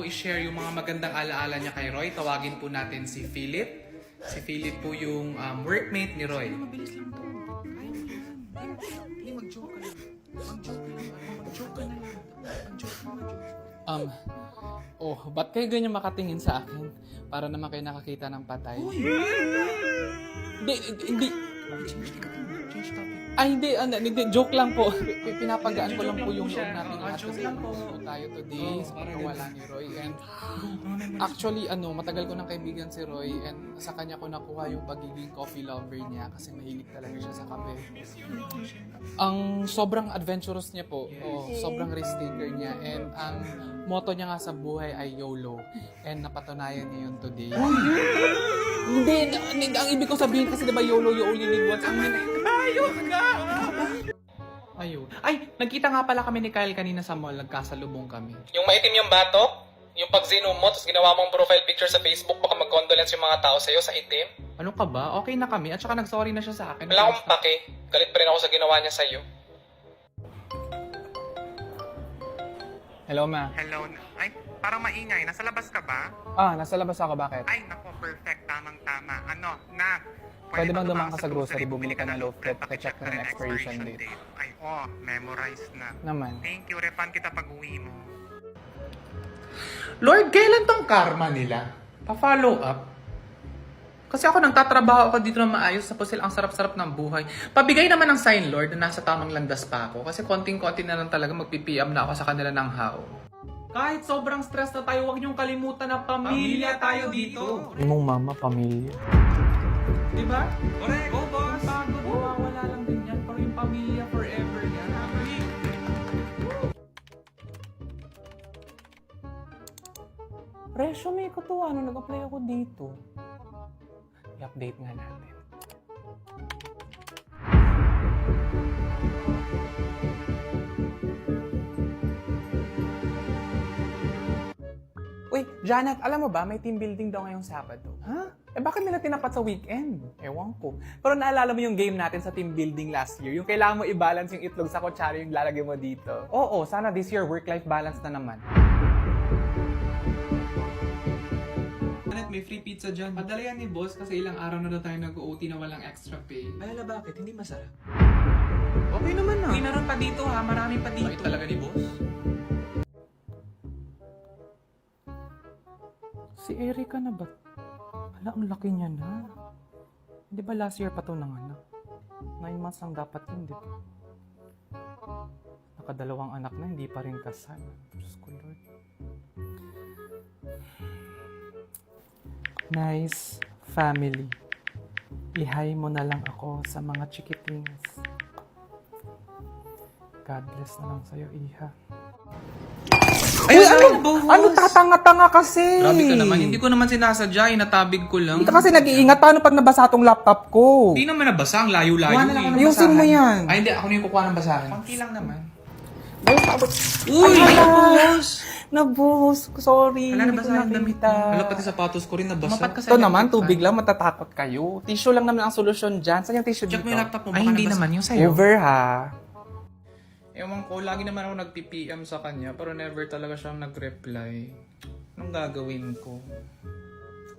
i-share yung mga magandang alaala niya kay Roy, tawagin po natin si Philip. Si Philip po yung workmate ni Roy. Mabilis lang po. Kaya mo yan. Hindi, mag-joke ka lang. Mag-joke ka na lang. Ba't kayo ganyan makatingin sa akin? Para naman kayo nakakita ng patay. Hindi. Change topic. Hindi, joke lang po. Pinapagaan ko lang po yung loob natin lahat Joke kasi lang po. gusto tayo today sa pagkawala ni Roy. And actually, matagal ko nang kaibigan si Roy and sa kanya ko nakuha yung pagiging coffee lover niya kasi mahilig talaga siya sa kape. Ang sobrang adventurous niya po, sobrang risk taker niya, and ang motto niya nga sa buhay ay YOLO, and napatunayan niya yun today. Hindi, ang ibig ko sabihin kasi diba YOLO, you only live once. Ayun ka! Ayun. Ay, nagkita nga pala kami ni Kyle kanina sa mall, nagkasalubong kami. Yung maitim yung bato, yung pag-zoom mo, tapos ginawa mong profile picture sa Facebook, baka mag-condolence yung mga tao sa'yo sa itim. Ano ka ba? Okay na kami at saka nag-sorry na siya sa akin. Wala akong pake. Galit pa rin ako sa ginawa niya sa'yo. Hello, ma. Hello. Ay, parang maingay. Nasa labas ka ba? Nasa labas ako. Bakit? Ay, nako, perfect. Tamang-tama. Ano, na? Pwede bang dumang dumaan ka sa grocery, bumili ka ng loaf bread, pakicheck na ng expiration date. Ay, memorize na. Naman. Thank you. Refund kita pag uwi mo. Lord, kailan tong karma nila? Pa-follow up? Kasi ako nagtatrabaho ako dito na maayos, tapos sila ang sarap-sarap ng buhay. Pabigay naman ng sign, Lord, na nasa tamang landas pa ako. Kasi konting-konti na lang talaga magpipiam na ako sa kanila ng how. Kahit sobrang stress na tayo, huwag niyong kalimutan na pamilya tayo dito. Mong mama, pamilya. Diba? Correct. Go, boss. Pagod, mawawala lang din yan. Pero yung pamilya forever yan. Resume ko to. Nag-apply ako dito. I-update nga natin. Uy, Janet, alam mo ba, may team building daw ngayong Sabado. Ha? Bakit nila tinapat sa weekend? Ewan ko. Pero naalala mo yung game natin sa team building last year? Yung kailangan mo i-balance yung itlog sa kutsara yung lalagay mo dito. Oo, sana this year work-life balance na naman. May free pizza dyan. Padala yan ni boss kasi ilang araw na daw tayo nag-OT na walang extra pay. Alala, bakit? Hindi masarap. Okay naman na. Mayroon pa dito ha, marami pa dito. Bait talaga ni boss. Si Erika na ba? Ala, ang laki niya na. Di ba last year pa to nanganak? 9 months lang dapat yun, di ba? Nakadalawang anak na, hindi pa rin kasal. Diyos ko, Lord. Nice family. Ihay mo na lang ako sa mga chikitings. God bless na lang sa'yo, Iha. Ay, boss! Ano tatanga-tanga kasi? Grabe ka naman. Hindi ko naman sinasadya. Inatabig ko lang. Hindi ka kasi nag-iingat. Paano pag nabasa tong laptop ko? Hindi naman nabasa. Ang layo-layo Kuha na lang ako ng Ayusin basahan. mo yan. Ay, hindi. Ako na yung kukuha ng basahan. Konti lang naman. Uy! Ay, boss! Nabuhos. Sorry. Wala, Hindi ko nabasa yung damit mo. nakita. Wala, pati sapatos ko rin nabasa. Mapat kasi Ito naman, tubig lang. Matatakot kayo. Tissue lang naman ang solusyon dyan. Saan yung tissue Check dito? mo yung laptop mo. Ay, baka hindi nabasa. naman. Yung sa'yo. Over ha. Ewan ko, lagi naman ako nag-PPM sa kanya, pero never talaga siyang nag-reply. Anong gagawin ko?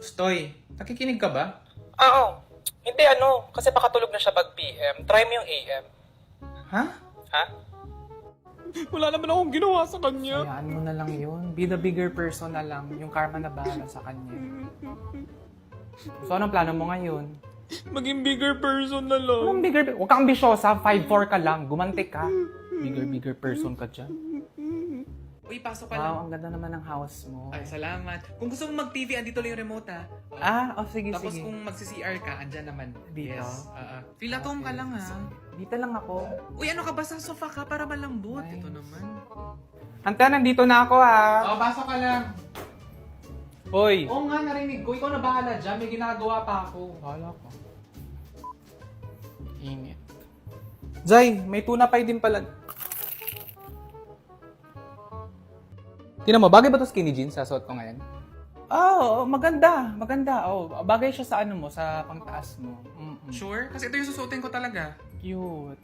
Stoy, nakikinig ka ba? Oo. Hindi kasi pakatulog na siya pag PM. Try mo yung AM. Ha? Ha? Wala naman akong ginawa sa kanya. Hayaan mo na lang yun. Be the bigger person na lang. Yung karma na bahala sa kanya. So, anong plano mo ngayon? Maging bigger person na lang. Anong bigger? Huwag kang ambisyosa. 5'4" ka lang. Gumanti ka. Bigger person ka dyan. Uy, pasok ka lang. Wow, ang ganda naman ng house mo. Ay, salamat. Kung gusto mong mag-TV, andito lang yung remote ha. Sige, Tapos sige. kung magsi-CR ka, andyan naman. Dito? Yes. Feel at home ka lang ha. Dito lang ako. Uy, ano ka ba sa sofa ka para malambot? Nice. Ito naman. Anta, nandito na ako ha. Pasok ka lang. Hoy. Oo nga, narinig ko. Ikaw na bahala dyan. May ginagawa pa ako. Bahala ko. Init. Zay, may tuna pie din pala. Tingnan mo, bagay ba to skinny jeans sa suot ko ngayon? Maganda. Bagay siya sa sa pangtaas mo. Sure? Kasi ito yung susuotin ko talaga. Cute.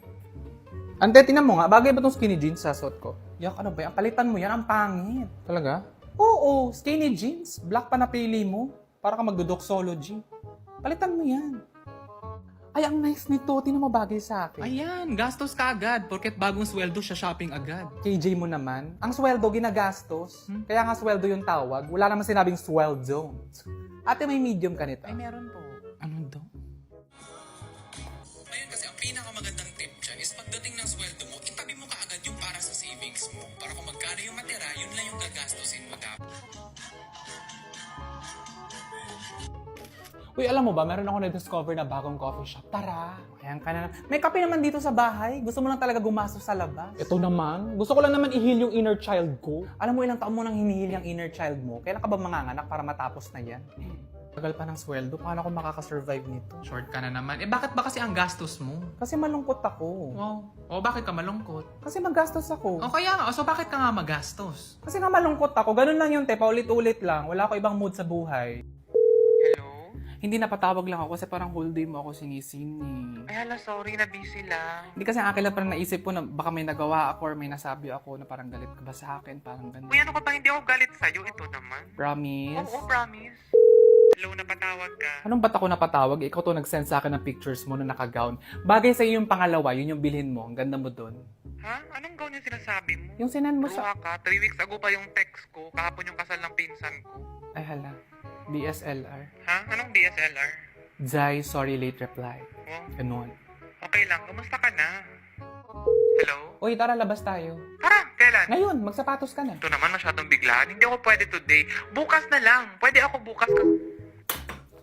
Ante, tingnan mo nga, bagay ba tong skinny jeans sa suot ko? Yak, ano ba yan? Palitan mo yan, ang pangit. Talaga? Oo, skinny jeans. Black pa napili mo. Para ka magdodoxology. Palitan mo yan. Ay, ang nice nito. Tinan mo bagay sa akin. Ayan, gastos ka agad. Porket bagong sweldo siya shopping agad. KJ mo naman. Ang sweldo, ginagastos. Kaya nga sweldo yung tawag. Wala naman sinabing sweldo. Ate, may medium ka nito. Ay, meron po. Ano daw? Ngayon kasi ang pinakamagandang tip dyan is pagdating ng sweldo mo, itabi mo kaagad yung para sa savings mo. Para kung magkano yung matira, yun lang yung gagastusin mo dapat. Uy, alam mo ba, meron ako na-discover na bagong coffee shop. Tara, ayan ka na. May kape naman dito sa bahay. Gusto mo lang talaga gumastos sa labas. Ito naman. Gusto ko lang naman i-heal yung inner child ko. Alam mo, ilang taon mo nang hinihil yung inner child mo. Kailan ka ba manganganak para matapos na yan? Tagal pa ng sweldo. Paano ako makakasurvive nito? Short ka na naman. Eh bakit ba kasi ang gastos mo? Kasi malungkot ako. Wow. O bakit ka malungkot? Kasi magastos ako. O kaya nga, so bakit ka nga magastos? Kasi nga malungkot ako. Ganun lang yung te. Paulit-ulit lang. Wala ko ibang mood sa buhay. Hello? Hindi napatawag lang ako kasi parang whole day mo ako sinisini. Ay, hala, sorry na busy lang. Hindi kasi akin lang parang naisip ko na baka may nagawa ako or may nasabi ako na parang galit ka ba sa akin? Parang ganun. Uy, ano ka ba? Hindi ako galit sa'yo. Ito naman. Promise? Oo, promise. Hello, napatawag ka. Anong ba't ako napatawag? Ikaw to nag-send sa akin ng pictures mo na naka-gown. Bagay sa'yo yung pangalawa, yun yung bilhin mo. Ang ganda mo dun. Ha? Anong gown yung sinasabi mo? Yung sinend mo sa... Luha ka. 3 weeks ago pa yung text ko. Kahapon yung kasal ng pinsan ko. Ay hala. BSLR. Ha? Anong DSLR? Zai, sorry late reply. Oh, Ganun. okay lang. Kamusta ka na? Hello? Uy, tara labas tayo. Tara, kailan? Ngayon, magsapatos ka na. Ito naman masyadong biglaan. Hindi ako pwede today. Bukas na lang. Pwede ako bukas.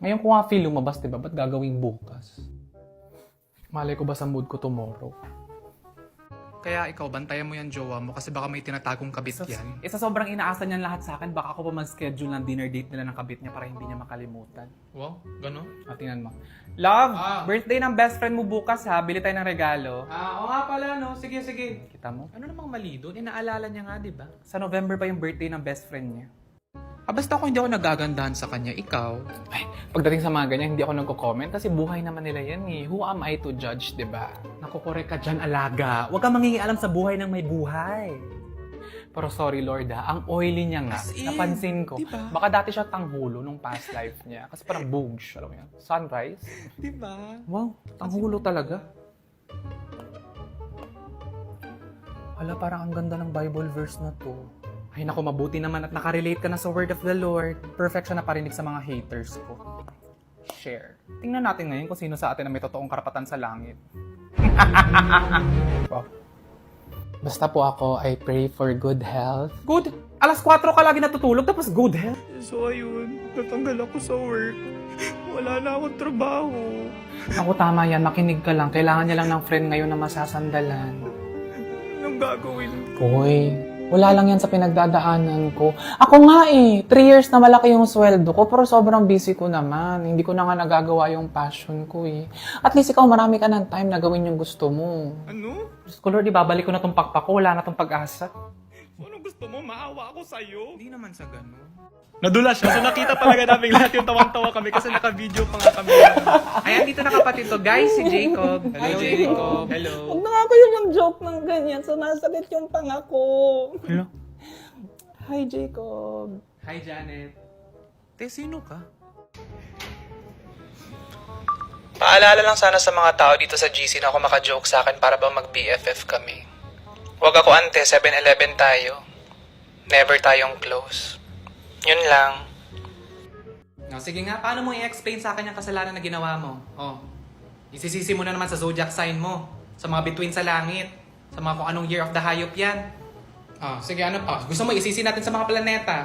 Ngayon ko nga feel lumabas, diba? Ba't gagawing bukas? Malay ko ba sa mood ko tomorrow? Kaya ikaw, bantayan mo yan jowa mo kasi baka may tinatagong kabit yan. Isa sobrang inaasa niyan lahat sa akin, baka ako pa mag-schedule ng dinner date nila ng kabit niya para hindi niya makalimutan. Wow, gano'n? O, tingnan mo. Love, Ah. birthday ng best friend mo bukas ha. Bili tayo ng regalo. Oo nga pala, no? Sige, sige. Kita mo? Ano namang mali doon? Inaalala niya nga, di ba? Sa November pa yung birthday ng best friend niya. Basta ako hindi ako nagagandahan sa kanya, ikaw. Ay, pagdating sa mga ganyan, hindi ako nagko-comment kasi buhay naman nila yan eh. Who am I to judge, di ba? Nakukorek ka dyan, alaga. Huwag kang mangingialam sa buhay ng may buhay. Pero sorry Lord ha, ang oily niya nga, As in, napansin ko. diba? Baka dati siya tanghulo nung past life niya. Kasi parang boobs, alam mo yan. Sunrise. Di ba? Wow, tanghulo talaga. Hala, parang ang ganda ng Bible verse na to. Ay naku, mabuti naman at nakarelate ka na sa word of the Lord. Perfect siya na parinig sa mga haters ko. Share. Tingnan natin ngayon kung sino sa atin na may totoong karapatan sa langit. Wow. Basta po ako, I pray for good health. Good? Alas 4 ka lagi natutulog tapos good health? So ayun, natanggal ako sa work. Wala na akong trabaho. Ako tama yan, makinig ka lang. Kailangan niya lang ng friend ngayon na masasandalan. Anong gagawin ko? Uy, wala lang yan sa pinagdadaanan ko. Ako nga 3 years na malaki yung sweldo ko, pero sobrang busy ko naman. Hindi ko na nga nagagawa yung passion ko At least ikaw, marami ka ng time na gawin yung gusto mo. Ano? Diyos ko Lord, ibabalik ko na tong pakpak ko, wala na tong pag-asa. Anong gusto mo? Maawa ako sa'yo? Hindi naman sa gano'n. Nadula siya. So nakita talaga namin lahat yung tawang-tawa kami kasi naka-video pa nga kami. Ayan, dito na kapatid to. Guys, si Jacob. Hello, Jacob. Hello. Huwag na nga kayo yung joke ng ganyan, sumasakit yung panga ko. Hello. Hi, Jacob. Hi, Janet. Te, sino ka? Paalala lang sana sa mga tao dito sa GC na ako maka-joke sa akin para ba mag-BFF kami. Huwag ako ante, 7-Eleven tayo. Never tayong close. Yun lang. No, sige nga, paano mo i-explain sa akin yung kasalanan na ginawa mo? Oh, isisisi mo na naman sa zodiac sign mo, sa mga bituin sa langit, sa mga kung anong year of the hayop yan. Oh, sige, ano pa? Gusto mo isisi natin sa mga planeta,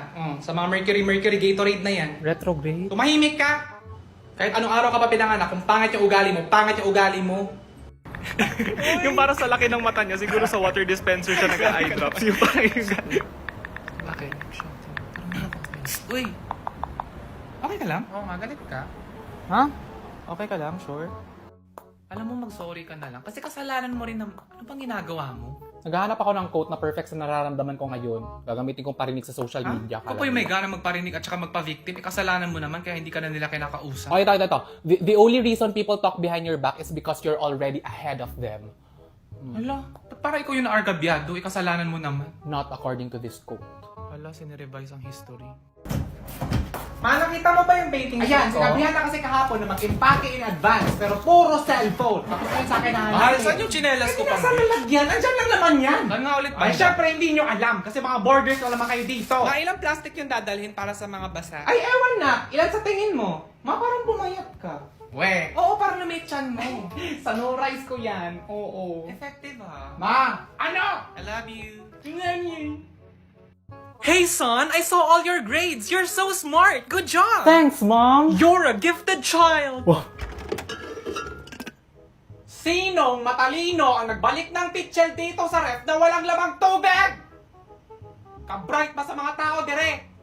sa mga Mercury, Gatorade na yan. Retrograde? Tumahimik ka! Kahit anong araw ka pa pinanganak, kung pangit yung ugali mo, pangit yung ugali mo. Yung para sa laki ng mata niya, siguro sa water dispenser siya nag-eye drops. Yung parang yung... Bakit? Uy! Okay ka lang? Oo nga, galit ka. Ha? Okay ka lang, sure? Alam mo, mag-sorry ka na lang. Kasi kasalanan mo rin na, ano bang ginagawa mo? Naghahanap ako ng quote na perfect sa nararamdaman ko ngayon. Gagamitin kong parinig sa social media. Ako po yung may gana magparinig at saka magpa-victim. Kasalanan mo naman kaya hindi ka na nila kinakausap. Okay, ito. The only reason people talk behind your back is because you're already ahead of them. Hala, ba't para ikaw yung naargabyado? Kasalanan mo naman. Not according to this quote. Hala, Wala, sinirevise ang history. Ma, nakita mo ba yung baking sheet Ayan, ko? sinabihan na kasi kahapon na mag-impake in advance, pero puro cellphone. Tapos ayun sa akin na Mahal, saan yung chinelas ko pang? Saan nalagyan? Andyan lang naman yan. Saan nga ulit Ay, syempre hindi nyo alam kasi mga borders wala naman kayo dito. Mga ilang plastic yung dadalhin para sa mga basa? Ay, ewan na. Ilan sa tingin mo? Ma, parang bumayat ka. We. Oo, parang lumit-chan mo. Sunrise ko yan. Oo. Effective ha? Ma! Ano? I love you. Tingnan Hey son, I saw all your grades. You're so smart. Good job. Thanks, Mom. You're a gifted child. Sinong matalino ang nagbalik ng pitchel dito sa ref na walang lamang tubig? Ka-bright ba sa mga tao, dire?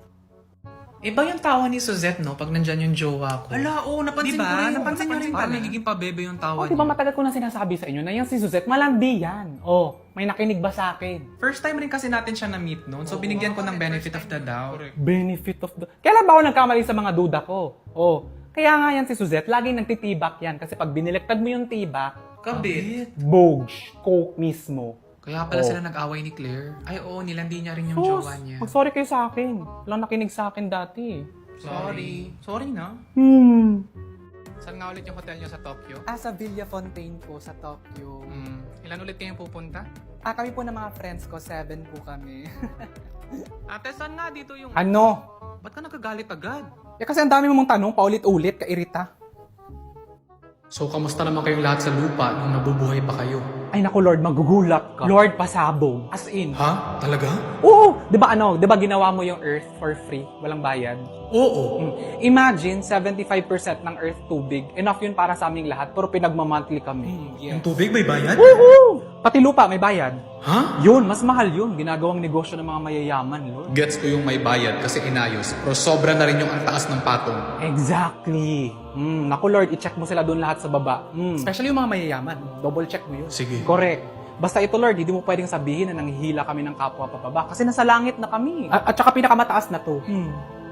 Iba yung tawa ni Suzette, no? Pag nandyan yung jowa ko. Ala, oo, napansin Diba? ko rin. Napansin nyo rin Parang pala. nagiging pabebe yung tawa Di ba matagal ko na sinasabi sa inyo na yung si Suzette, malandi yan. Oh, may nakinig ba sa akin? First time rin kasi natin siya na-meet noon. So, binigyan ko ng benefit of the doubt. Benefit of the... Kailan ba ako nagkamali sa mga duda ko? Oh, kaya nga yan si Suzette, laging nagtitibak yan. Kasi pag binilektad mo yung tibak, Kabit. bogs, coke mismo. Kaya pala Oh. sila nag-away ni Claire. Ay, oo, nilandi niya rin yung Sus, jowa niya. mag-sorry kayo sa akin. Walang nakinig sa akin dati. Sorry. Sorry na. Saan nga ulit yung hotel niyo sa Tokyo? Sa Villa Fontaine po sa Tokyo. Ilan ulit kayong pupunta? Kami po ng mga friends ko, 7 po kami. Ate, saan nga dito yung... Ano? Ba't ka nagagalit agad? Kasi ang dami mong tanong, paulit-ulit, kairita. So, kamusta naman kayong lahat sa lupa nung nabubuhay pa kayo? Ay naku Lord, magugulat ka. Lord, pasabog. As in. Ha? Talaga? Oo! Di ba ginawa mo yung earth for free? Walang bayad? Oo. Imagine, 75% ng earth tubig. Enough yun para sa aming lahat, pero pinagmamonthly kami. Yung tubig may bayad? Woohoo! Pati lupa, may bayad. Ha? Yun, mas mahal yun. Ginagawang negosyo ng mga mayayaman, Lord. Gets ko yung may bayad kasi inayos. Pero sobra na rin yung ang taas ng patong. Exactly. Naku Lord, i-check mo sila doon lahat sa baba. Especially yung mga mayayaman. Double check mo yun. Sige. Correct. Basta ito Lord, hindi mo pwedeng sabihin na nanghihila kami ng kapwa papaba. Kasi nasa langit na kami. At saka pinakamataas na to.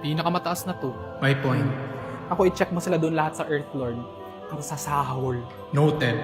Pinakamataas na to. My point. Ako, i-check mo sila doon lahat sa earth, Lord. Ang sasahol. Noted.